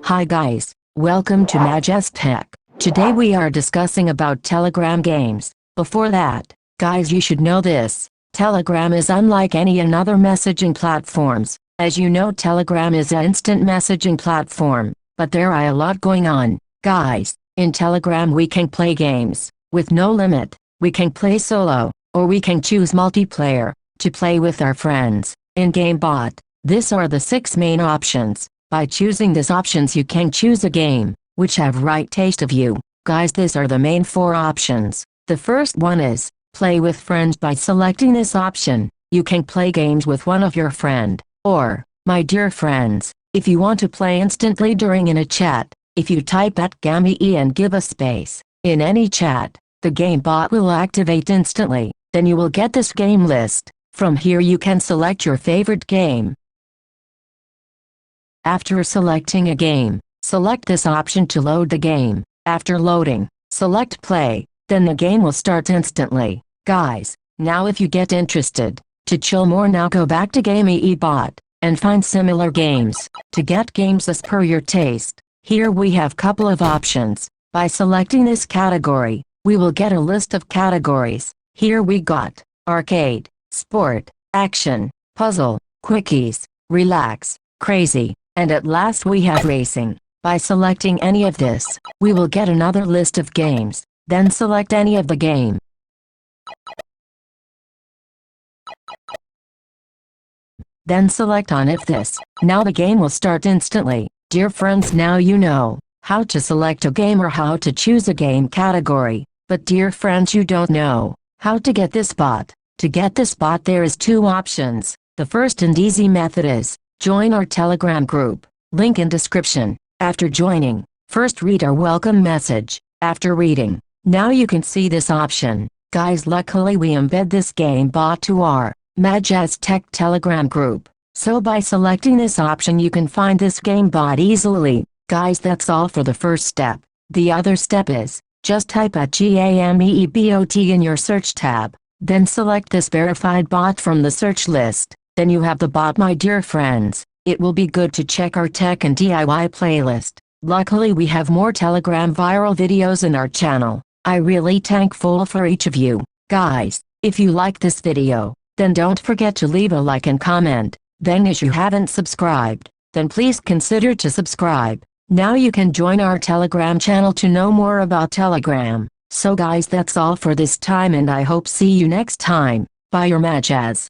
Hi guys, welcome to Majaz Tech. Today we are discussing about Telegram games. Before that, guys, you should know this. Telegram is unlike any another messaging platforms. As you know, Telegram is an instant messaging platform, but there are a lot going on. Guys, in Telegram we can play games with no limit. We can play solo, or we can choose multiplayer to play with our friends. In GameBot, these are the 6 main options. By choosing these options you can choose a game, which have right taste of you. Guys, these are the main 4 options. The first one is, play with friends. By selecting this option, you can play games with one of your friend, or, my dear friends. If you want to play instantly during in a chat, if you type at GAME and give a space, in any chat, the GameBot will activate instantly, then you will get this game list. From here you can select your favorite game. After selecting a game, select this option to load the game. After loading, select play, then the game will start instantly. Guys, now if you get interested to chill more, now go back to GameBot and find similar games. To get games as per your taste, here we have couple of options. By selecting this category, we will get a list of categories. Here we got arcade, sport, action, puzzle, quickies, relax, crazy, and at last we have racing. By selecting any of this, we will get another list of games. Then select any of the game. Then select on if this. Now the game will start instantly. Dear friends, now you know how to select a game or how to choose a game category. But dear friends, you don't know how to get this bot. To get this bot there is 2 options. The first and easy method is, join our Telegram group, link in description. After joining, first read our welcome message. After reading, now you can see this option. Guys, luckily we embed this game bot to our Majaz Tech Telegram group. So by selecting this option you can find this game bot easily. Guys, that's all for the first step. The other step is, just type at GAMEBOT in your search tab. Then select this verified bot from the search list. Then you have the bot, my dear friends. It will be good to check our tech and DIY playlist. Luckily we have more Telegram viral videos in our channel. I really thankful for each of you. Guys, if you like this video, then don't forget to leave a like and comment. Then if you haven't subscribed, then please consider to subscribe. Now you can join our Telegram channel to know more about Telegram. So guys, that's all for this time and I hope see you next time. Bye, your Majaz.